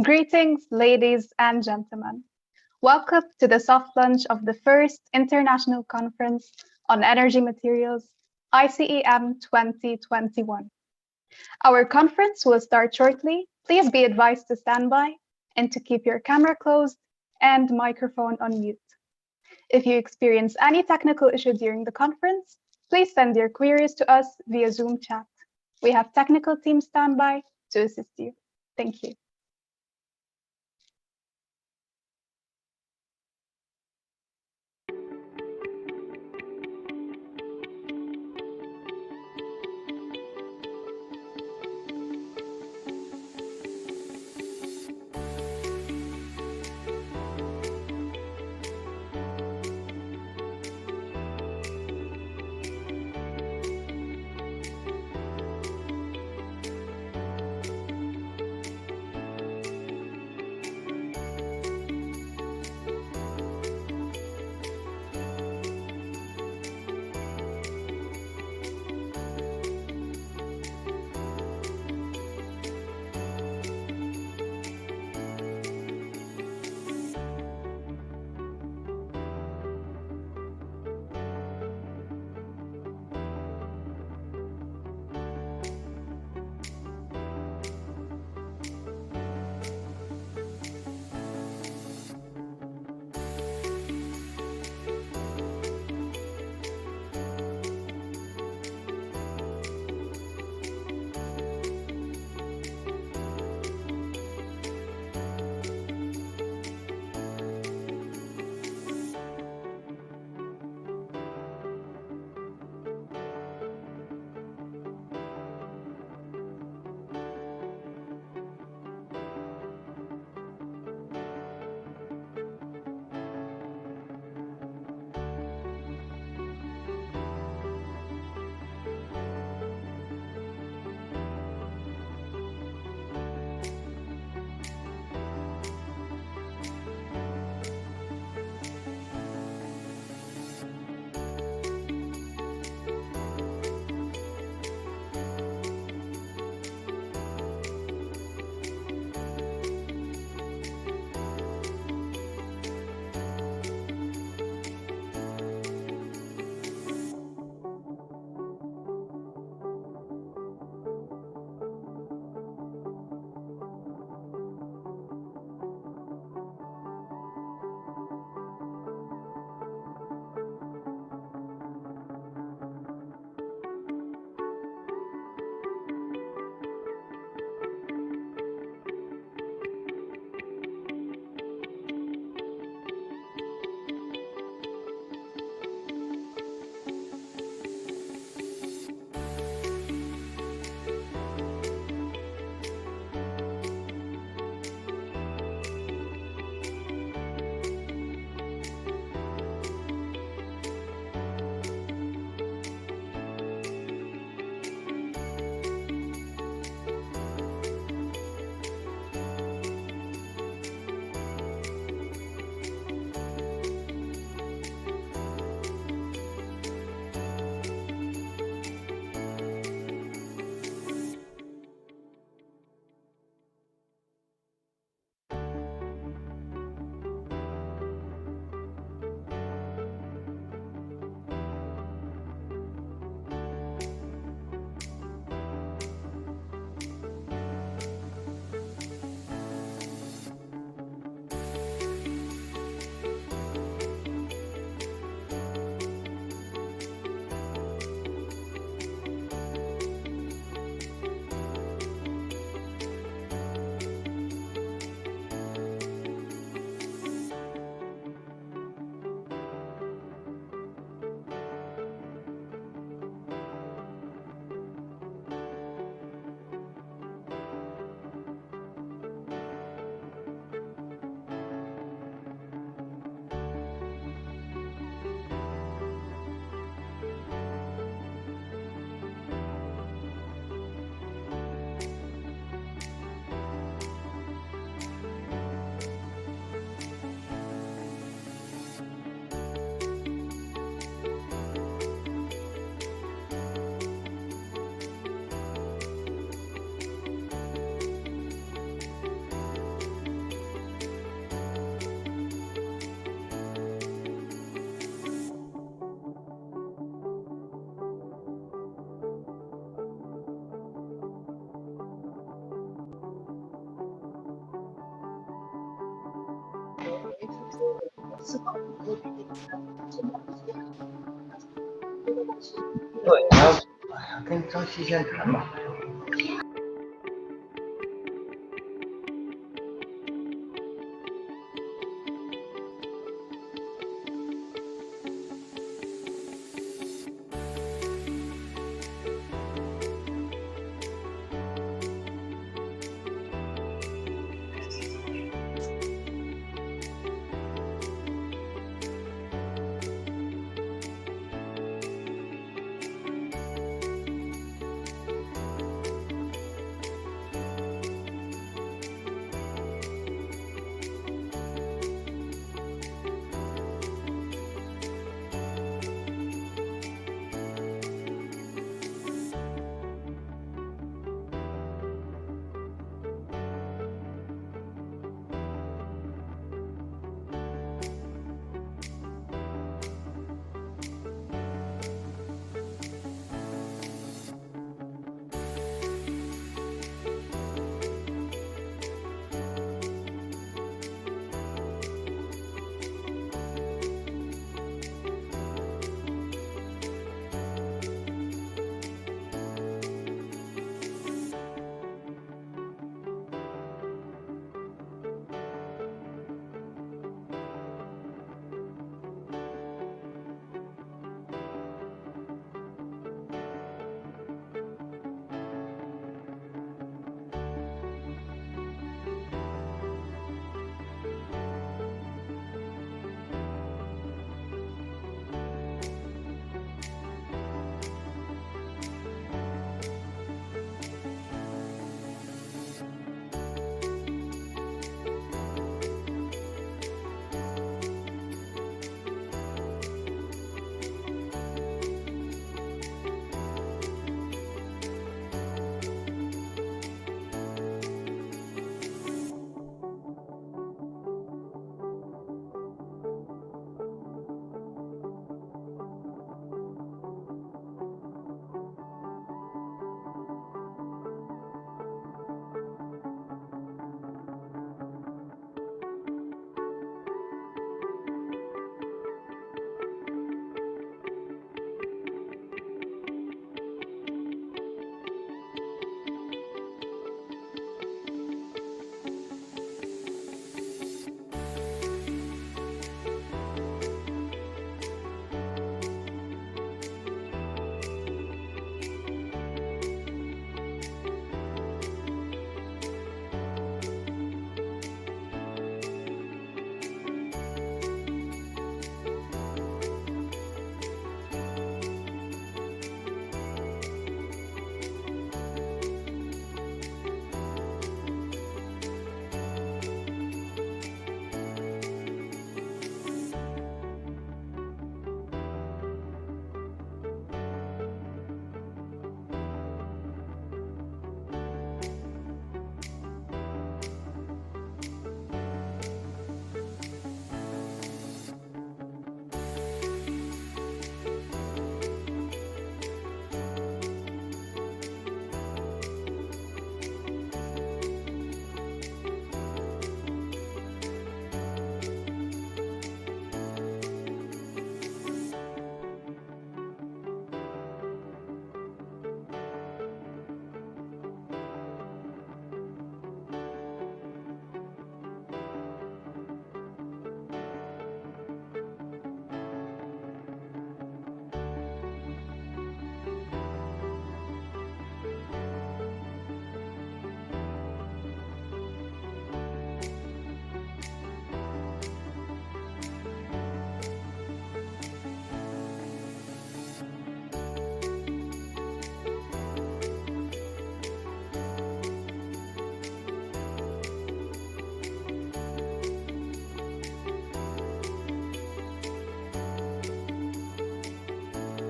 Greetings, ladies and gentlemen. Welcome to the soft launch of the first International Conference on Energy Materials, ICEM 2021. Our conference will start shortly. Please be advised to stand by and to keep your camera closed and microphone on mute. If you experience any technical issue during the conference, please send your queries to us via Zoom chat. We have technical team standby to assist you. Thank you. 对，然后跟张西先谈吧。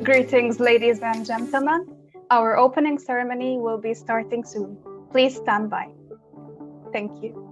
Greetings, ladies and gentlemen. Our opening ceremony will be starting soon. Please stand by. Thank you.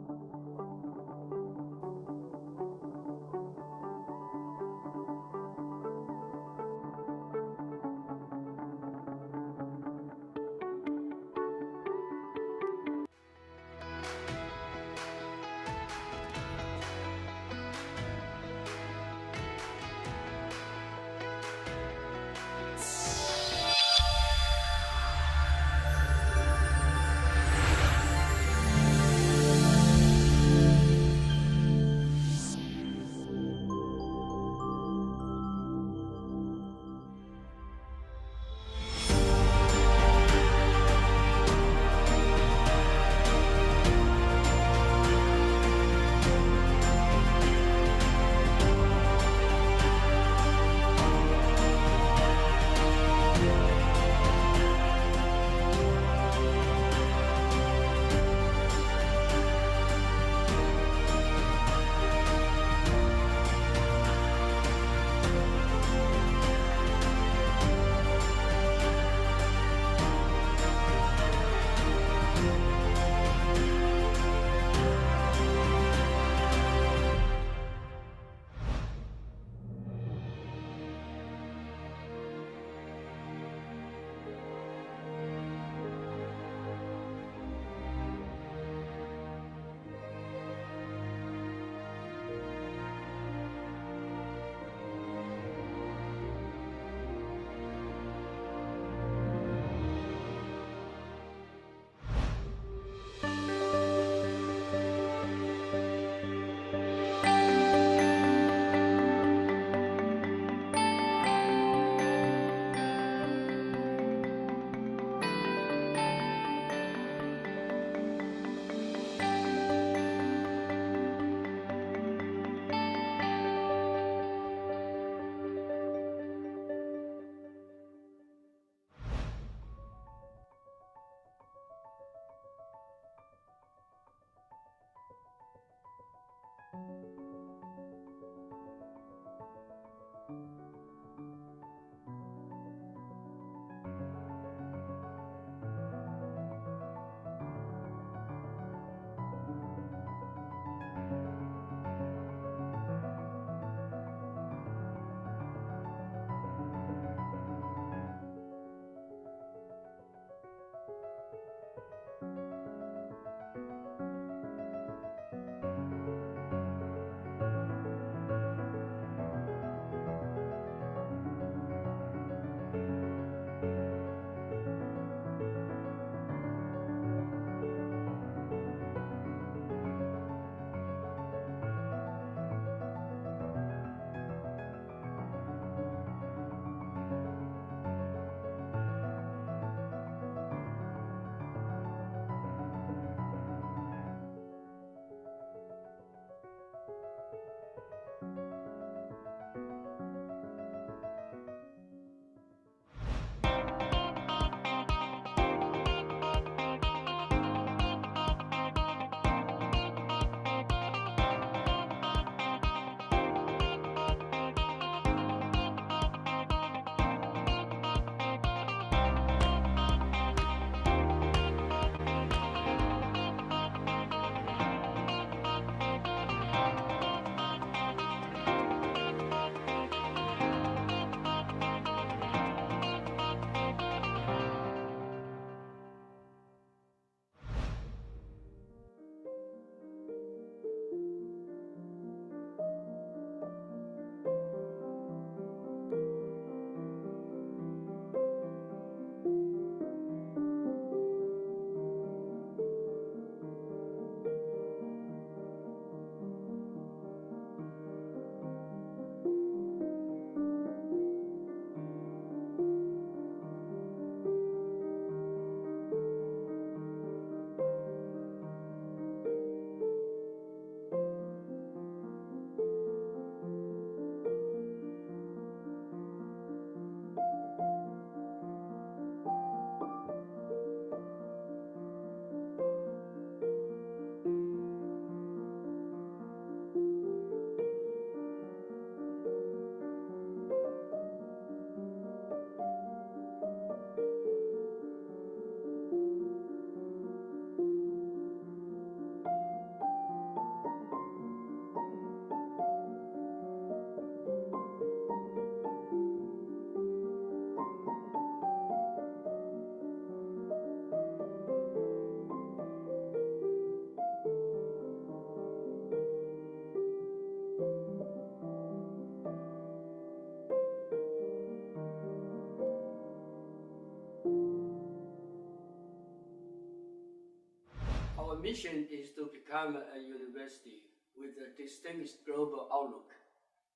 mission is to become a university with a distinguished global outlook,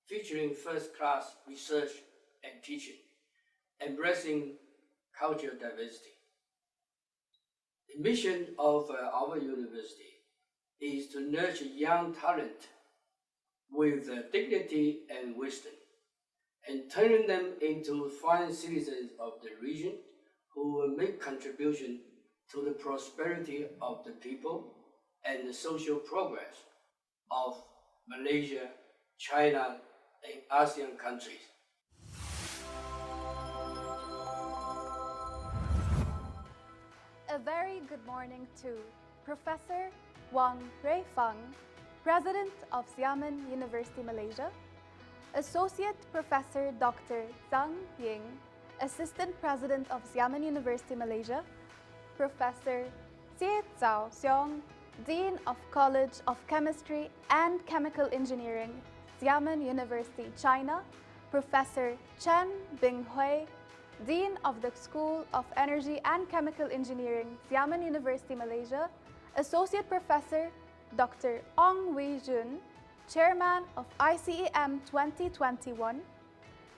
featuring first-class research and teaching, embracing cultural diversity. The mission of our university is to nurture young talent with dignity and wisdom, and turning them into fine citizens of the region who will make contribution to the prosperity of the people and the social progress of Malaysia, China, and ASEAN countries. A very good morning to Professor Wang Reifang, President of Xiamen University, Malaysia, Associate Professor Dr. Zhang Ying, Assistant President of Xiamen University, Malaysia, Professor Xie Zhao Xiong, Dean of College of Chemistry and Chemical Engineering, Xiamen University, China, Professor Chen Binghui, Dean of the School of Energy and Chemical Engineering, Xiamen University, Malaysia, Associate Professor Dr. Ong Wei Jun, Chairman of ICEM 2021,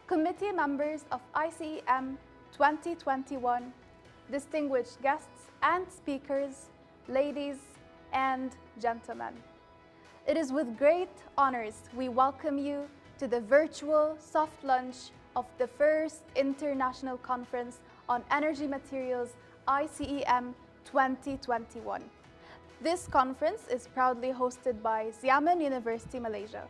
Committee members of ICEM 2021, distinguished guests and speakers, ladies and gentlemen. It is with great honors we welcome you to the virtual soft launch of the first International Conference on Energy Materials ICEM 2021. This conference is proudly hosted by Xiamen University, Malaysia.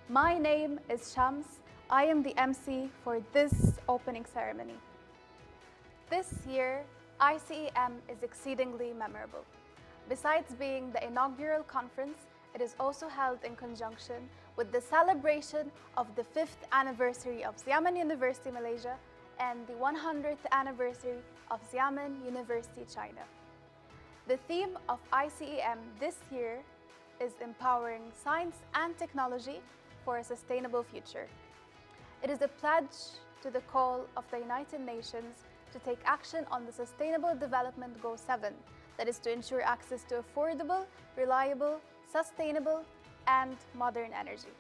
My name is Shams. I am the MC for this opening ceremony. This year, ICEM is exceedingly memorable. Besides being the inaugural conference, it is also held in conjunction with the celebration of the 5th anniversary of Xiamen University, Malaysia, and the 100th anniversary of Xiamen University, China. The theme of ICEM this year is empowering science and technology for a sustainable future. It is a pledge to the call of the United Nations to take action on the Sustainable Development Goal 7, that is to ensure access to affordable, reliable, sustainable, and modern energy.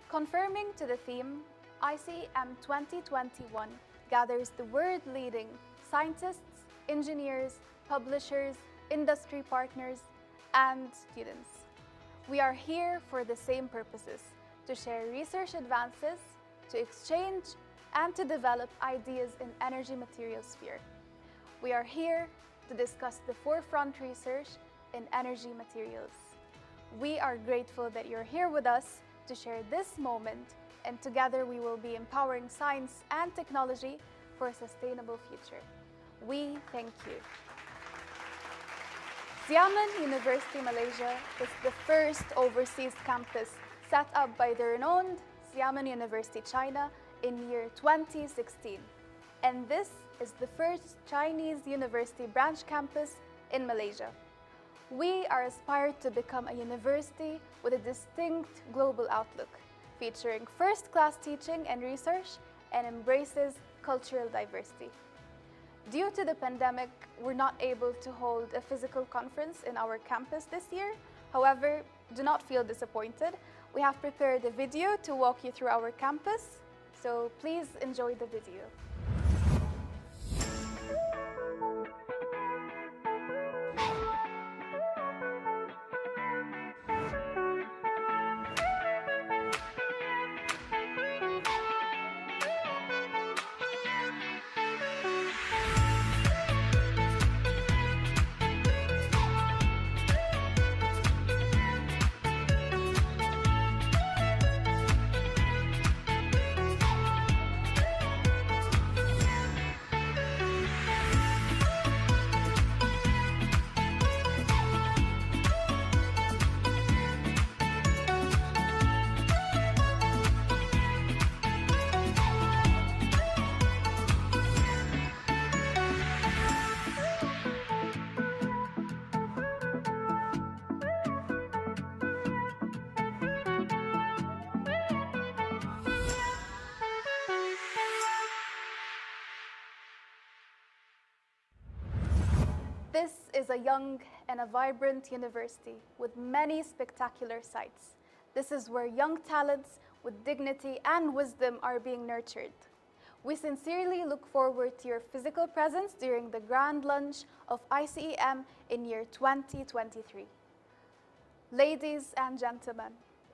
Confirming to the theme, ICEM 2021 gathers the world-leading scientists, engineers, publishers, industry partners, and students. We are here for the same purposes: to share research advances, to exchange, and to develop ideas in energy materials sphere. We are here to discuss the forefront research in energy materials. We are grateful that you're here with us to share this moment, and together we will be empowering science and technology for a sustainable future. We thank you. Xiamen University, Malaysia is the first overseas campus set up by the renowned Xiamen University, China in year 2016. And this is the first Chinese university branch campus in Malaysia. We are aspired to become a university with a distinct global outlook, featuring first-class teaching and research, and embraces cultural diversity. Due to the pandemic, we're not able to hold a physical conference in our campus this year. However, do not feel disappointed. We have prepared a video to walk you through our campus, so please enjoy the video. This is a young and a vibrant university with many spectacular sites. This is where young talents with dignity and wisdom are being nurtured. We sincerely look forward to your physical presence during the grand launch of ICEM in year 2023. Ladies and gentlemen,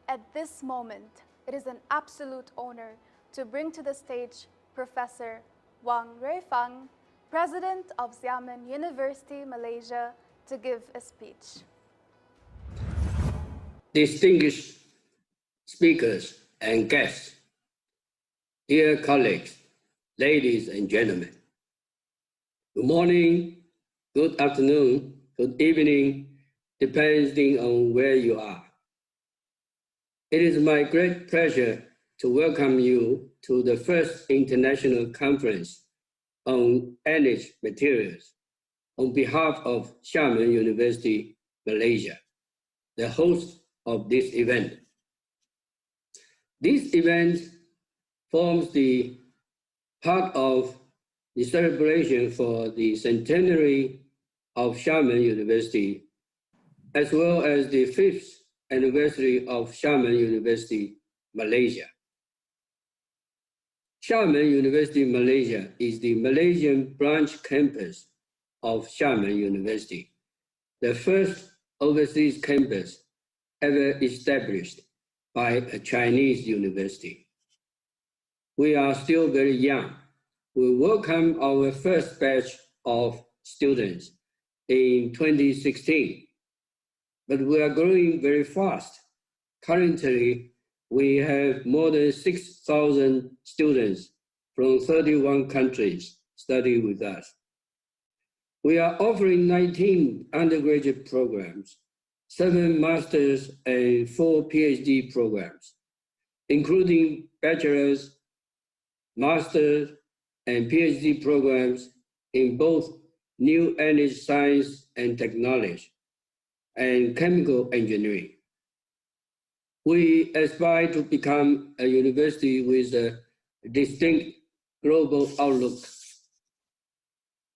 at this moment, it is an absolute honor to bring to the stage Professor Wang Ruifang, President of Xiamen University, Malaysia, to give a speech. Distinguished speakers and guests, dear colleagues, ladies and gentlemen, good morning, good afternoon, good evening, depending on where you are. It is my great pleasure to welcome you to the first international conference on energy materials on behalf of Xiamen University, Malaysia, the host of this event. This event forms the part of the celebration for the centenary of Xiamen University, as well as the 5th anniversary of Xiamen University, Malaysia. Xiamen University, Malaysia is the Malaysian branch campus of Xiamen University, the first overseas campus ever established by a Chinese university. We are still very young. We welcome our first batch of students in 2016, but we are growing very fast. Currently, we have more than 6,000 students from 31 countries study with us. We are offering 19 undergraduate programs, 7 master's and 4 PhD programs, including bachelor's, master's, and PhD programs in both new energy science and technology and chemical engineering. We aspire to become a university with a distinct global outlook,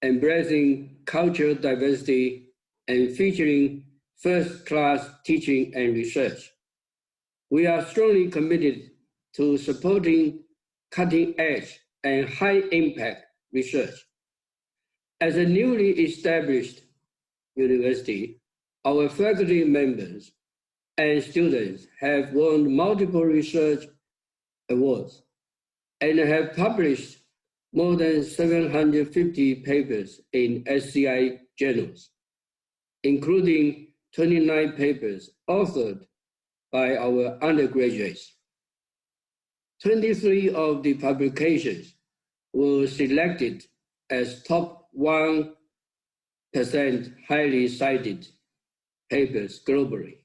embracing cultural diversity and featuring first-class teaching and research. We are strongly committed to supporting cutting-edge and high-impact research. As a newly established university, our faculty members and students have won multiple research awards and have published more than 750 papers in SCI journals, including 29 papers authored by our undergraduates. 23 of the publications were selected as top 1% highly cited papers globally.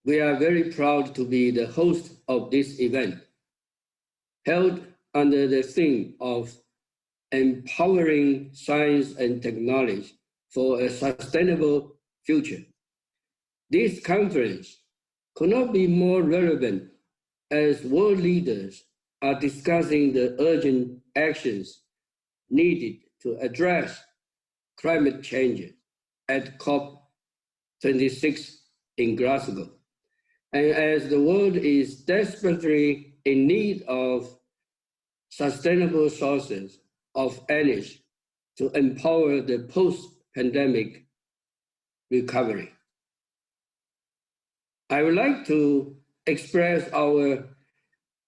We are very proud to be the host of this event, held under the theme of empowering science and technology for a sustainable future. This conference could not be more relevant as world leaders are discussing the urgent actions needed to address climate change at COP26 in Glasgow. And as the world is desperately in need of sustainable sources of energy to empower the post-pandemic recovery. I would like to express our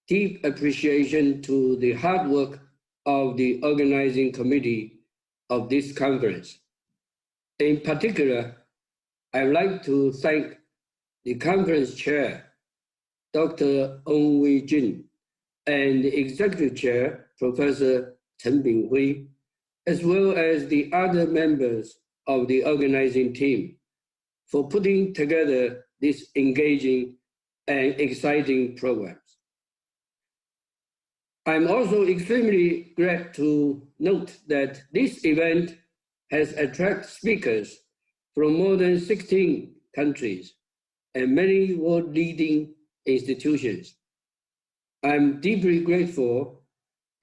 deep appreciation to the hard work of the organizing committee of this conference. In particular, I would like to thank the conference chair, Dr. Ong Wei Jun, and the executive chair, Professor Chen Binghui, as well as the other members of the organizing team for putting together this engaging and exciting programs. I'm also extremely glad to note that this event has attracted speakers from more than 16 countries and many world-leading institutions. I'm deeply grateful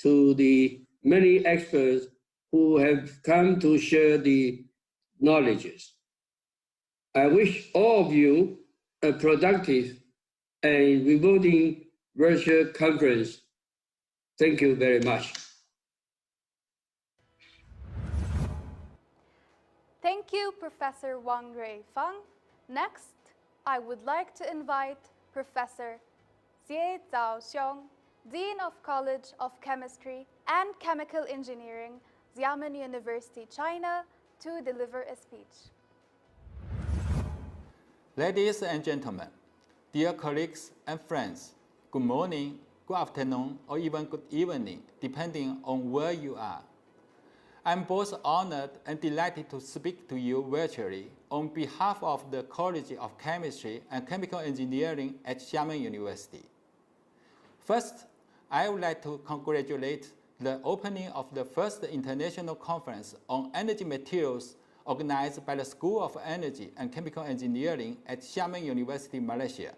to the many experts who have come to share the knowledges. I wish all of you a productive and rewarding virtual conference. Thank you very much. Thank you, Professor Wang Ruifeng. Next, I would like to invite Professor Xie Zhaoxiong, Dean of College of Chemistry and Chemical Engineering, Xiamen University, China, to deliver a speech. Ladies and gentlemen, dear colleagues and friends, good morning, good afternoon, or even good evening, depending on where you are. I'm both honored and delighted to speak to you virtually on behalf of the College of Chemistry and Chemical Engineering at Xiamen University. First, I would like to congratulate the opening of the first international conference on energy materials organized by the School of Energy and Chemical Engineering at Xiamen University, Malaysia,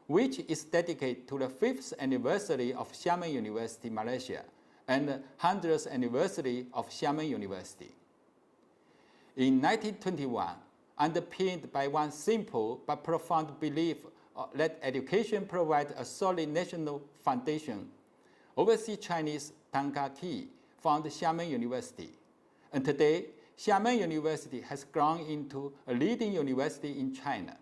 which is dedicated to the 5th anniversary of Xiamen University, Malaysia, and the 100th anniversary of Xiamen University. In 1921, underpinned by one simple but profound belief that education provides a solid national foundation, overseas Chinese Tang Ka-ki founded Xiamen University, and today Xiamen University has grown into a leading university in China.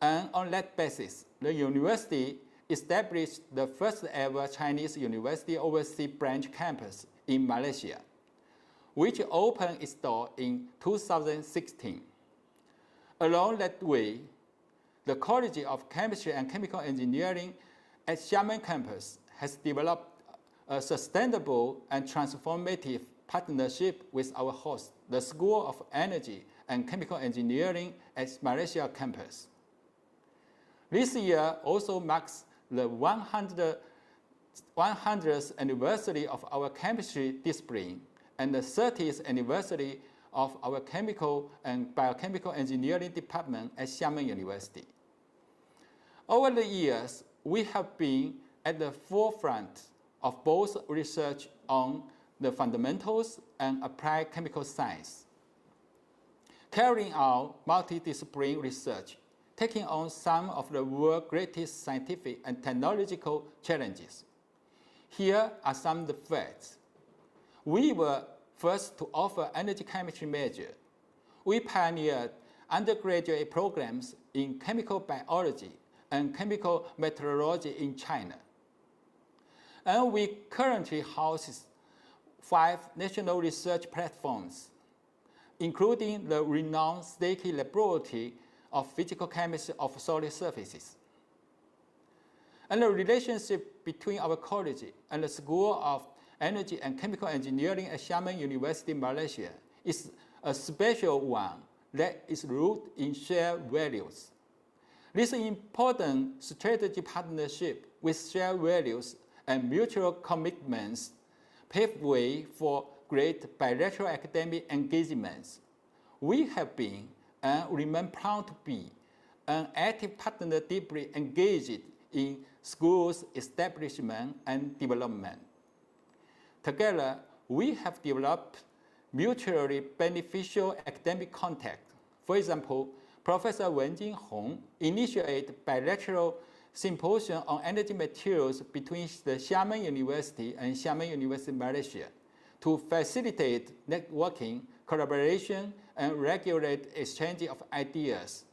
And on that basis, the university established the first ever Chinese university overseas branch campus in Malaysia, which opened its door in 2016. Along that way, the College of Chemistry and Chemical Engineering at Xiamen campus has developed a sustainable and transformative partnership with our host, the School of Energy and Chemical Engineering at Malaysia campus. This year also marks the 100th anniversary of our chemistry discipline and the 30th anniversary of our chemical and biochemical engineering department at Xiamen University. Over the years, we have been at the forefront of both research on the fundamentals and applied chemical science, carrying out multidisciplinary research, taking on some of the world's greatest scientific and technological challenges. Here are some of the facts. We were first to offer energy chemistry major. We pioneered undergraduate programs in chemical biology and chemical meteorology in China. And we currently house 5 national research platforms, including the renowned Stakey Laboratory of Physical Chemistry of Solid Surfaces. And the relationship between our college and the School of Energy and Chemical Engineering at Xiamen University, Malaysia is a special one that is rooted in shared values. This important strategic partnership with shared values and mutual commitments paved way for great bilateral academic engagements. We have been and remain proud to be an active partner deeply engaged in schools' establishment and development. Together, we have developed mutually beneficial academic contact. For example, Professor Wen Jinhong initiated bilateral symposium on energy materials between the Xiamen University and Xiamen University, Malaysia, to facilitate networking, collaboration, and regulate exchange of ideas.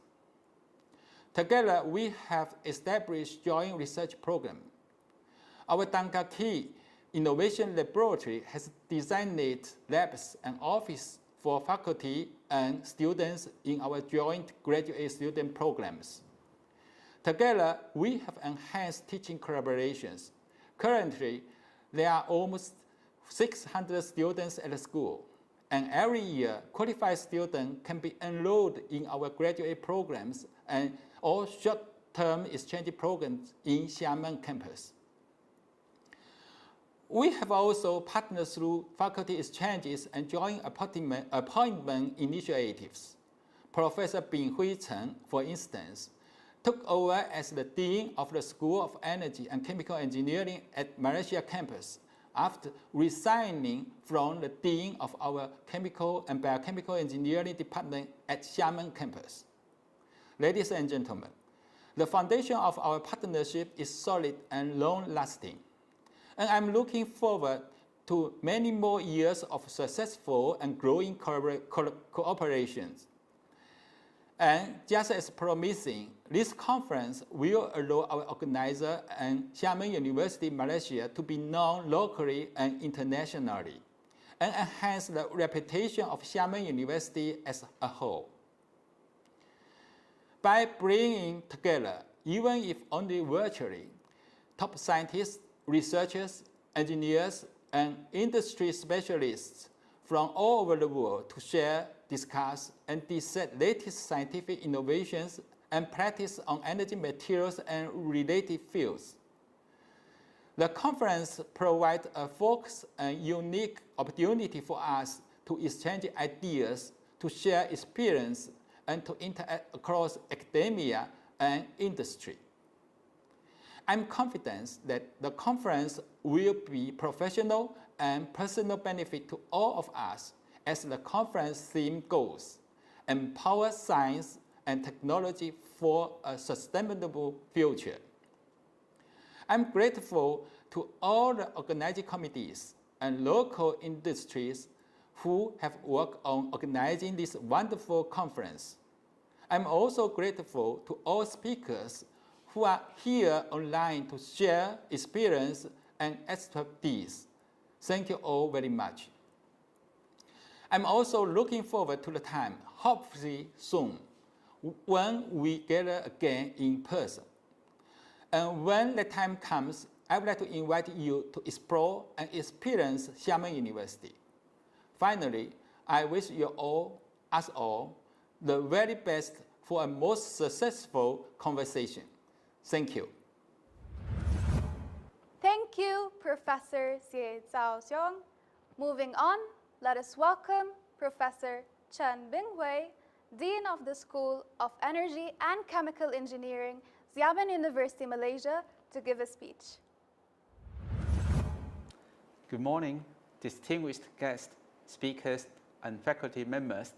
Together, we have established joint research program. Our Tang Ka-ki Innovation Laboratory has designed labs and office for faculty and students in our joint graduate student programs. Together, we have enhanced teaching collaborations. Currently, there are almost 600 students at the school, and every year, qualified students can be enrolled in our graduate programs and all short-term exchange programs in Xiamen campus. We have also partnered through faculty exchanges and joint appointment initiatives. Professor Bin Hui Chen, for instance, took over as the Dean of the School of Energy and Chemical Engineering at Malaysia campus after resigning from the dean of our chemical and biochemical engineering department at Xiamen campus. Ladies and gentlemen, the foundation of our partnership is solid and long-lasting, and I'm looking forward to many more years of successful and growing cooperations. And just as promising, this conference will allow our organizer and Xiamen University, Malaysia to be known locally and internationally, and enhance the reputation of Xiamen University as a whole. By bringing together, even if only virtually, top scientists, researchers, engineers, and industry specialists from all over the world to share, discuss, and dissect latest scientific innovations and practice on energy materials and related fields. The conference provides a focused and unique opportunity for us to exchange ideas, to share experience, and to interact across academia and industry. I'm confident that the conference will be professional and personal benefit to all of us as the conference theme goes, empower science and technology for a sustainable future. I'm grateful to all the organizing committees and local industries who have worked on organizing this wonderful conference. I'm also grateful to all speakers who are here online to share experience and expertise. Thank you all very much. I'm also looking forward to the time, hopefully soon, when we gather again in person. And when the time comes, I would like to invite you to explore and experience Xiamen University. Finally, I wish you all, us all, the very best for a most successful conversation. Thank you. Thank you, Professor Xie Zhaoxiong. Moving on, let us welcome Professor Chen Binghui, Dean of the School of Energy and Chemical Engineering, Xiamen University, Malaysia, to give a speech. Good morning, distinguished guests, speakers, and faculty members.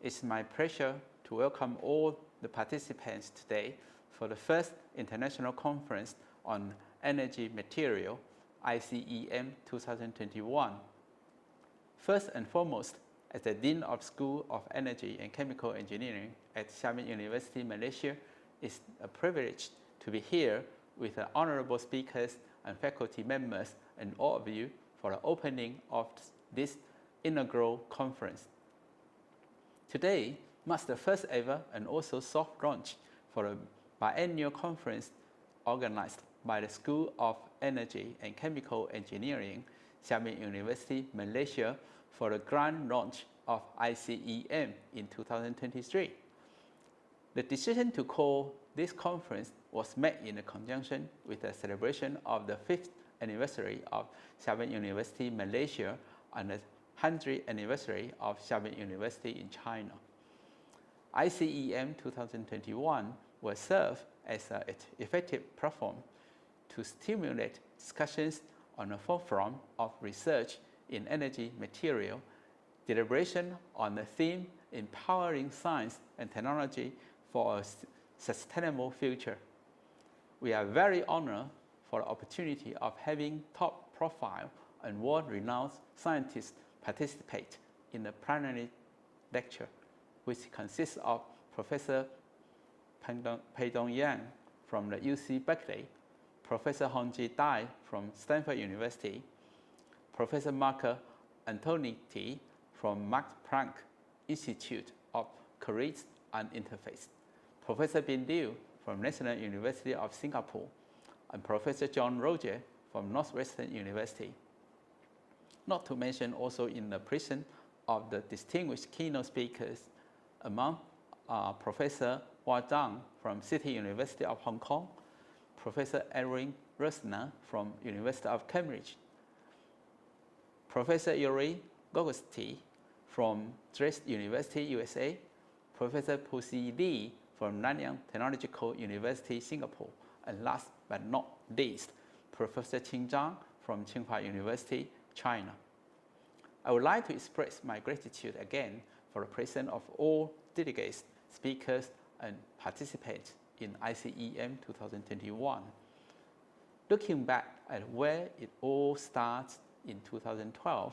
It's my pleasure to welcome all the participants today for the first International Conference on Energy Material, ICEM 2021. First and foremost, as the Dean of School of Energy and Chemical Engineering at Xiamen University, Malaysia, it's a privilege to be here with the honorable speakers and faculty members and all of you for the opening of this inaugural conference. Today marks the first ever and also soft launch for a biennial conference organized by the School of Energy and Chemical Engineering, Xiamen University, Malaysia, for the grand launch of ICEM in 2023. The decision to call this conference was made in conjunction with the celebration of the 5th anniversary of Xiamen University, Malaysia, and the 100th anniversary of Xiamen University in China. ICEM 2021 will serve as an effective platform to stimulate discussions on the forefront of research in energy material, deliberation on the theme empowering science and technology for a sustainable future. We are very honored for the opportunity of having top-profile and world-renowned scientists participate in the plenary lecture, which consists of Professor Peidong Yang from the UC Berkeley, Professor Hongji Dai from Stanford University, Professor Marco Antonetti from Max Planck Institute of Charisma and Interface, Professor Bin Liu from National University of Singapore, and Professor John Roger from Northwestern University. Not to mention also in the presence of the distinguished keynote speakers among Professor Hua Zhang from City University of Hong Kong, Professor Erwin Rosner from University of Cambridge, Professor Yuri Gogosti from Dresden University, USA, Professor Pusi Li from Nanyang Technological University, Singapore, and last but not least, Professor Qing Zhang from Tsinghua University, China. I would like to express my gratitude again for the presence of all delegates, speakers, and participants in ICEM 2021. Looking back at where it all starts in 2012,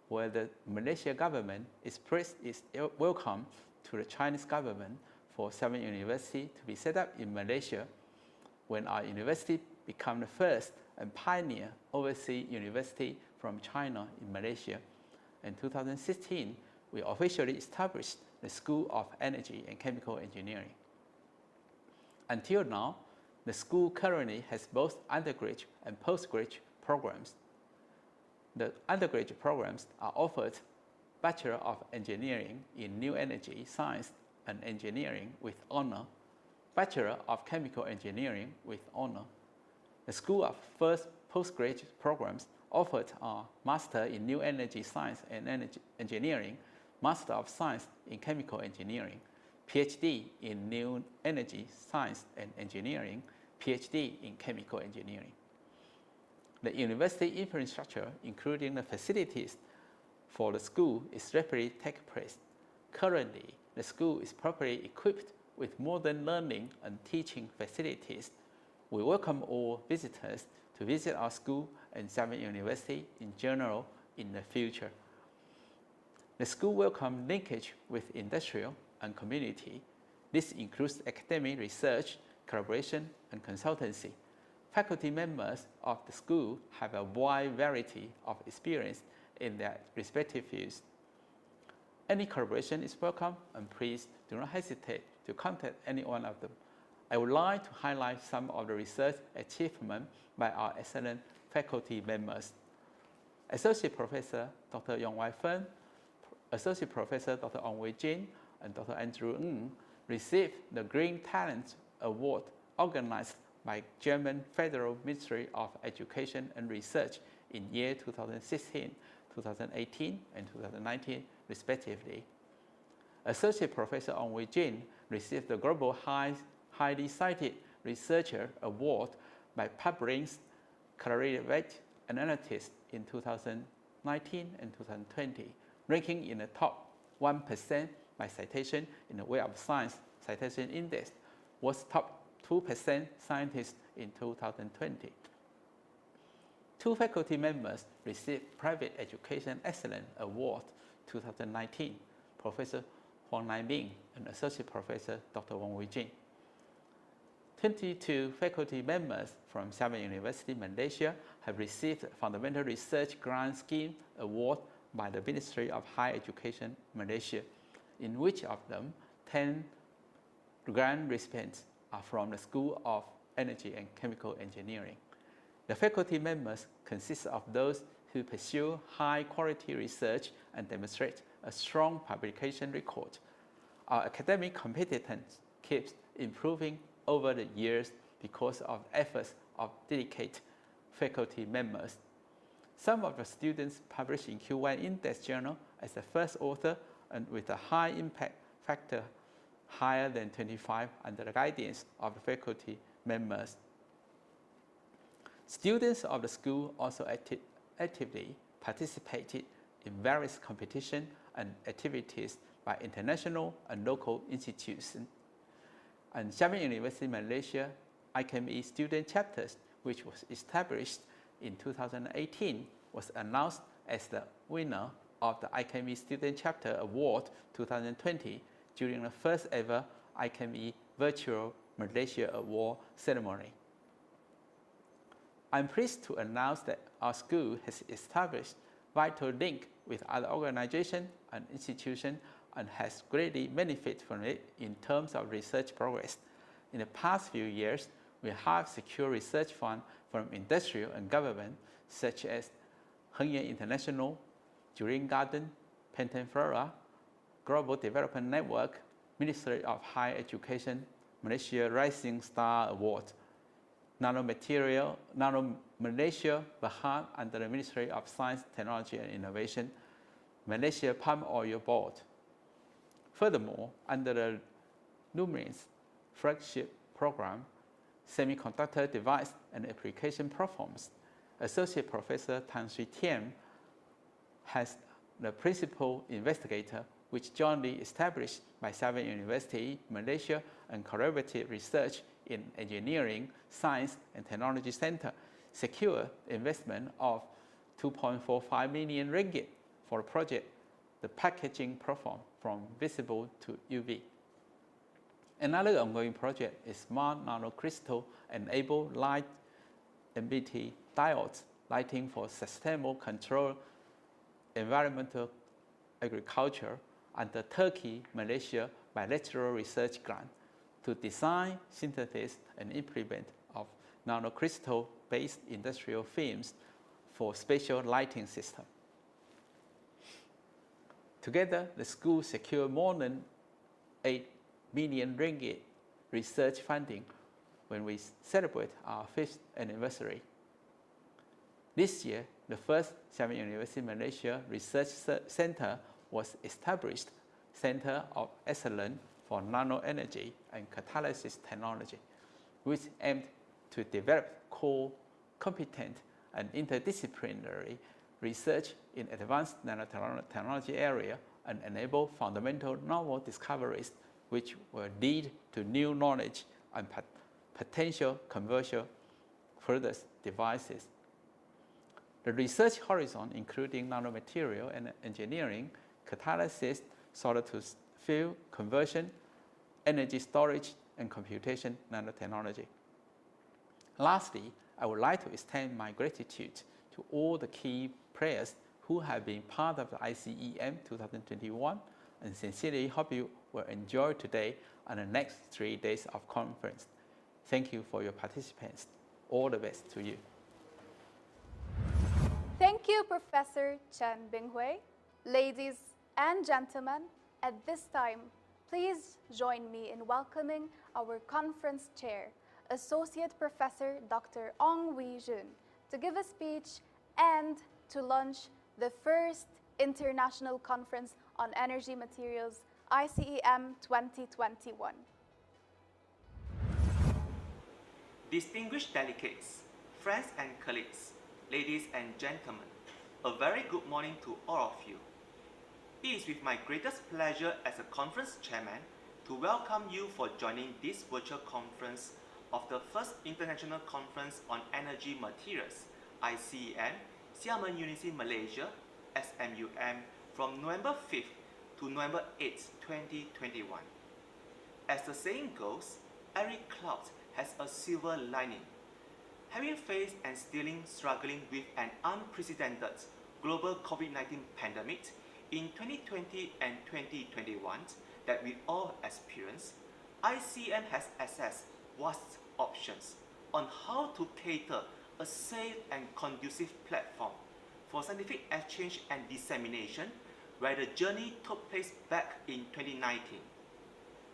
where the Malaysian government expressed its welcome to the Chinese government for Xiamen University to be set up in Malaysia, when our university became the first and pioneer overseas university from China in Malaysia. In 2016, we officially established the School of Energy and Chemical Engineering. Until now, the school currently has both undergraduate and postgraduate programs. The undergraduate programs are offered Bachelor of Engineering in New Energy Science and Engineering with honor, Bachelor of Chemical Engineering with honor. The School of First Postgraduate programs offered are Master in New Energy Science and Engineering, Master of Science in Chemical Engineering, PhD in New Energy Science and Engineering, PhD in Chemical Engineering. The university infrastructure, including the facilities for the school, is rapidly taking place. Currently, the school is properly equipped with modern learning and teaching facilities. We welcome all visitors to visit our school and Xiamen University in general in the future. The school welcomes linkage with industrial and community. This includes academic research, collaboration, and consultancy. Faculty members of the school have a wide variety of experience in their respective fields. Any collaboration is welcome, and please do not hesitate to contact any one of them. I would like to highlight some of the research achievements by our excellent faculty members. Associate Professor Dr. Yong Wai Feng, Associate Professor Dr. Ong Wei Jin, and Dr. Andrew Ng received the Green Talent Award organized by German Federal Ministry of Education and Research in year 2016, 2018, and 2019, respectively. Associate Professor Ong Wei Jin received the Global Highly Cited Researcher Award by Publishing Collaborative Analytics in 2019 and 2020, ranking in the top 1% by citation in the Web of Science Citation Index, was top 2% scientists in 2020. Two faculty members received Private Education Excellence Award 2019, Professor Huang Naiming and Associate Professor Dr. Wang Weijing. 22 faculty members from Xiamen University, Malaysia have received Fundamental Research Grant Scheme Award by the Ministry of Higher Education, Malaysia, in which of them 10 grant recipients are from the School of Energy and Chemical Engineering. The faculty members consist of those who pursue high-quality research and demonstrate a strong publication record. Our academic competence keeps improving over the years because of efforts of dedicated faculty members. Some of the students published in Q1 Index Journal as the first author and with a high impact factor higher than 25 under the guidance of the faculty members. Students of the school also actively participated in various competitions and activities by international and local institutions. And Xiamen University Malaysia ICME student chapters, which was established in 2018, was announced as the winner of the ICME Student Chapter Award 2020 during the first ever ICME Virtual Malaysia Award ceremony. I'm pleased to announce that our school has established vital link with other organizations and institutions and has greatly benefited from it in terms of research progress. In the past few years, we have secured research funds from industrial and government, such as Hengyuan International, Jurine Garden, Pantene Flora, Global Development Network, Ministry of Higher Education, Malaysia Rising Star Award, Nano Malaysia Berhad under the Ministry of Science, Technology and Innovation, Malaysia Palm Oil Board. Furthermore, under the NUMIN's flagship program, Semiconductor Device and Application Platforms, Associate Professor Tan Shui Tian has the principal investigator, which jointly established by Xiamen University, Malaysia, and Collaborative Research in Engineering, Science, and Technology Center, secure investment of 2.45 million ringgit for the project, the packaging platform from visible to UV. Another ongoing project is smart nanocrystal enabled light emitting diodes, lighting for sustainable control environmental agriculture under Turkey, Malaysia bilateral research grant to design, synthesize, and implement of nanocrystal-based industrial films for spatial lighting system. Together, the school secured more than 8 million ringgit research funding when we celebrate our 5th anniversary. This year, the first Xiamen University Malaysia Research Center was established, Center of Excellence for Nanoenergy and Catalysis Technology, which aimed to develop core, competent, and interdisciplinary research in advanced nanotechnology area and enable fundamental novel discoveries which will lead to new knowledge and potential commercial products devices. The research horizon, including nanomaterial and engineering, catalysis, solid-to-field conversion, energy storage, and computation nanotechnology. Lastly, I would like to extend my gratitude to all the key players who have been part of the ICEM 2021 and sincerely hope you will enjoy today and the next 3 days of conference. Thank you for your participants. All the best to you. Thank you, Professor Chen Binghui. Ladies and gentlemen, at this time, please join me in welcoming our conference chair, Associate Professor Dr. Ong Wee Jun, to give a speech and to launch the first International Conference on Energy Materials, ICEM 2021. Distinguished delegates, friends and colleagues, ladies and gentlemen, a very good morning to all of you. It is with my greatest pleasure as a conference chairman to welcome you for joining this virtual conference of the first International Conference on Energy Materials, ICEM, Xiamen University Malaysia, SMUM, from November 5th to November 8th, 2021. As the saying goes, every cloud has a silver lining. Having faced and still struggling with an unprecedented global COVID-19 pandemic in 2020 and 2021 that we all experienced, ICM has assessed vast options on how to cater a safe and conducive platform for scientific exchange and dissemination, where the journey took place back in 2019.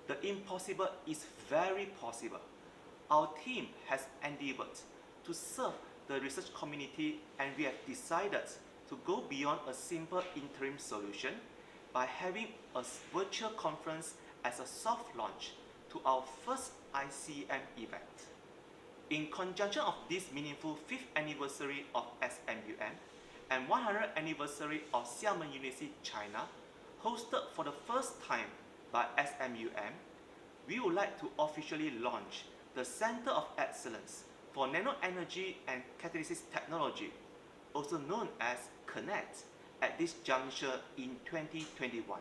The impossible is very possible. Our team has endeavored to serve the research community, and we have decided to go beyond a simple interim solution by having a virtual conference as a soft launch to our first ICM event. In conjunction of this meaningful 5th anniversary of SMUM and 100th anniversary of Xiamen University, China, hosted for the first time by SMUM, we would like to officially launch the Center of Excellence for Nanoenergy and Catalysis Technology, also known as CONNECT, at this juncture in 2021.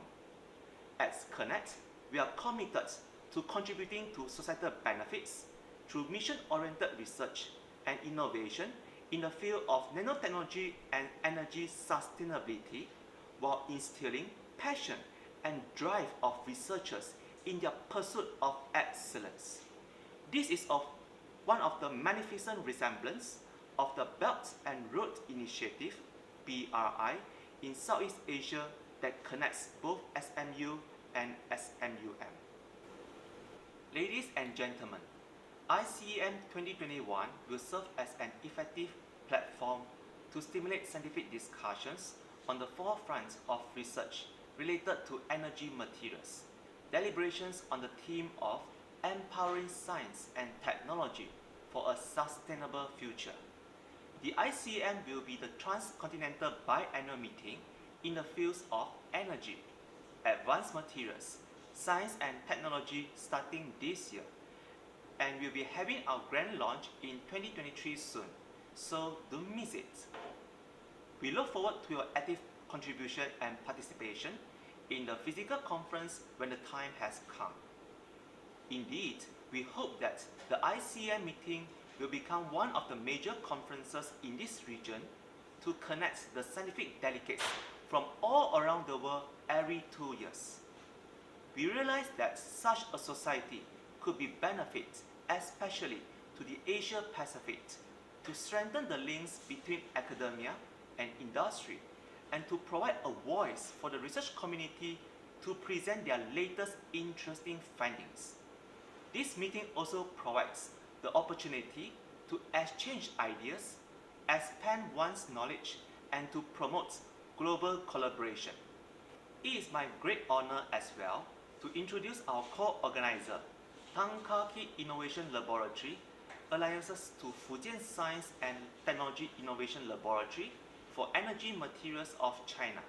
As CONNECT, we are committed to contributing to societal benefits through mission-oriented research and innovation in the field of nanotechnology and energy sustainability, while instilling passion and drive of researchers in their pursuit of excellence. This is one of the magnificent resemblance of the Belt and Road Initiative, BRI, in Southeast Asia that connects both SMU and SMUM. Ladies and gentlemen, ICEM 2021 will serve as an effective platform to stimulate scientific discussions on the forefront of research related to energy materials, deliberations on the theme of empowering science and technology for a sustainable future. The ICEM will be the transcontinental biannual meeting in the fields of energy, advanced materials, science and technology starting this year. And we'll be having our grand launch in 2023 soon, so don't miss it. We look forward to your active contribution and participation in the physical conference when the time has come. Indeed, we hope that the ICEM meeting will become one of the major conferences in this region to connect the scientific delegates from all around the world every 2 years. We realize that such a society could be benefit, especially to the Asia Pacific, to strengthen the links between academia and industry, and to provide a voice for the research community to present their latest interesting findings. This meeting also provides the opportunity to exchange ideas, expand one's knowledge, and to promote global collaboration. It is my great honor as well to introduce our co-organizer, Tangkaki Innovation Laboratory, alliances to Fujian Science and Technology Innovation Laboratory for Energy Materials of China.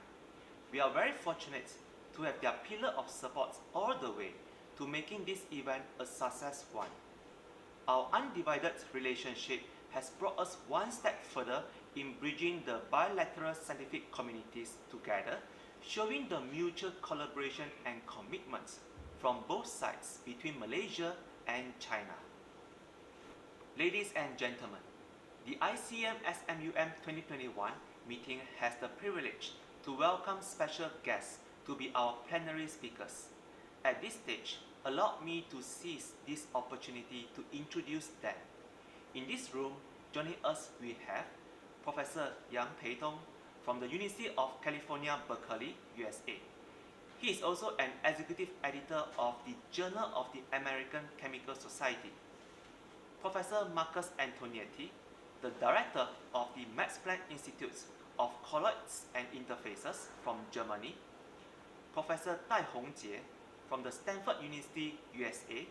We are very fortunate to have their pillar of support all the way to making this event a success one. Our undivided relationship has brought us one step further in bridging the bilateral scientific communities together, showing the mutual collaboration and commitment from both sides between Malaysia and China. Ladies and gentlemen, the ICEM SMUM 2021 meeting has the privilege to welcome special guests to be our plenary speakers. At this stage, allow me to seize this opportunity to introduce them. In this room, joining us we have Professor Yang Peitong from the University of California, Berkeley, USA. He is also an executive editor of the Journal of the American Chemical Society. Professor Marcus Antonietti, the director of the Max Planck Institute of Colloids and Interfaces from Germany. Professor Tai Hongjie from the Stanford University, USA.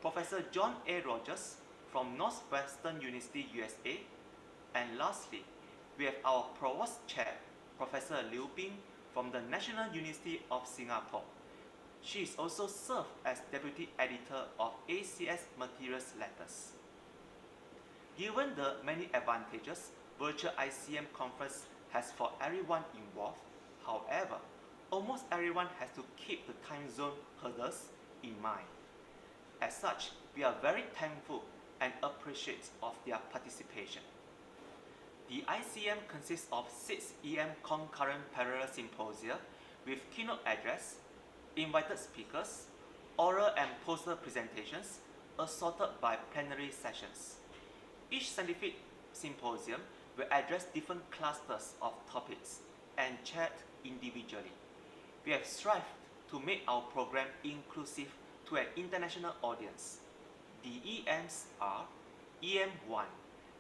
Professor John A. Rogers from Northwestern University, USA. And lastly, we have our Provost Chair, Professor Liu Bing from the National University of Singapore. She is also served as Deputy Editor of ACS Materials Letters. Given the many advantages virtual ICM conference has for everyone involved, however, almost everyone has to keep the time zone hurdles in mind. As such, we are very thankful and appreciative of their participation. The ICM consists of 6 EM concurrent parallel symposia with keynote address, invited speakers, oral and poster presentations, assorted by plenary sessions. Each scientific symposium will address different clusters of topics and chat individually. We have strived to make our program inclusive to an international audience. The EMs are EM1,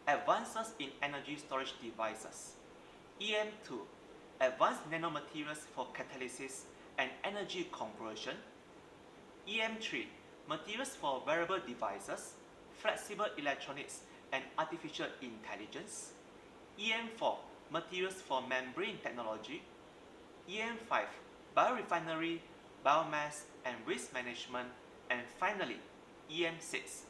Advances in Energy Storage Devices, EM2, Advanced Nanomaterials for Catalysis and Energy Conversion, EM3, Materials for Wearable Devices, Flexible Electronics and Artificial Intelligence, EM4, Materials for Membrane Technology, EM5, Biorefinery, Biomass and Waste Management, and finally, EM6,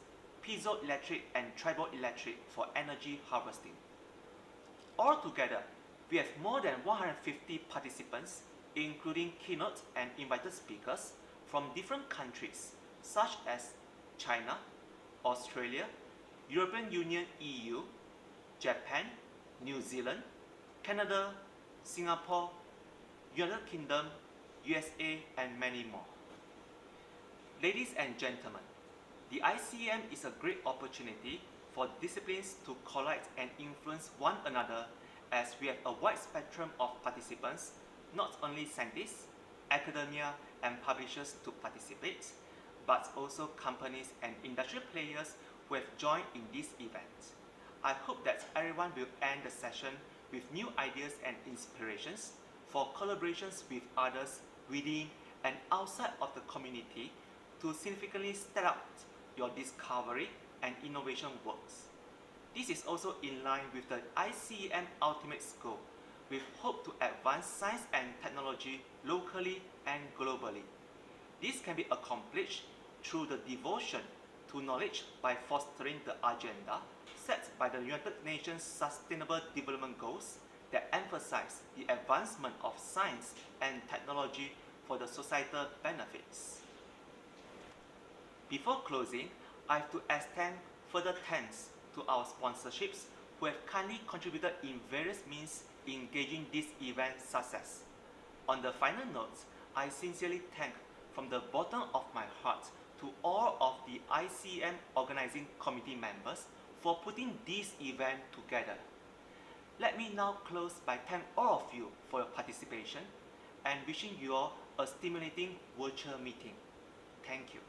Piezoelectric and Triboelectric for Energy Harvesting. Altogether, we have more than 150 participants, including keynote and invited speakers from different countries such as China, Australia, European Union EU, Japan, New Zealand, Canada, Singapore, United Kingdom, USA, and many more. Ladies and gentlemen, the ICEM is a great opportunity for disciplines to collide and influence one another, as we have a wide spectrum of participants, not only scientists, academia, and publishers to participate, but also companies and industry players who have joined in this event. I hope that everyone will end the session with new ideas and inspirations for collaborations with others within and outside of the community to significantly step up your discovery and innovation works. This is also in line with the ICEM ultimate goal, with hope to advance science and technology locally and globally. This can be accomplished through the devotion to knowledge by fostering the agenda set by the United Nations Sustainable Development Goals that emphasize the advancement of science and technology for the societal benefits. Before closing, I have to extend further thanks to our sponsorships who have kindly contributed in various means in engaging this event's success. On the final note, I sincerely thank from the bottom of my heart to all of the ICM organizing committee members for putting this event together. Let me now close by thanking all of you for your participation and wishing you all a stimulating virtual meeting. Thank you.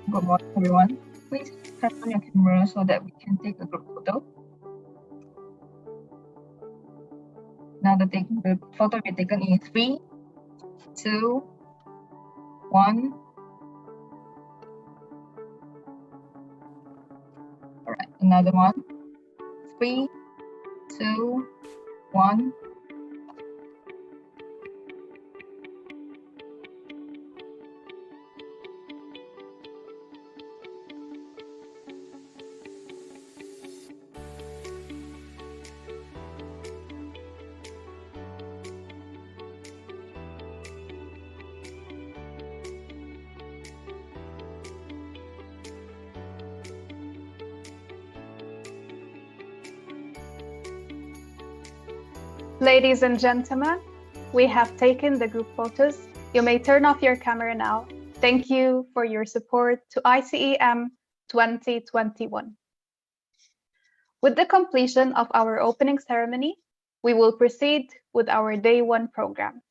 Good morning, everyone. Please turn on your camera so that we can take a group photo. Now the photo will be taken in 3, 2, 1. All right, another one. 3, 2, 1. Ladies and gentlemen, we have taken the group photos. You may turn off your camera now. Thank you for your support to ICEM 2021. With the completion of our opening ceremony, we will proceed with our Day 1 program.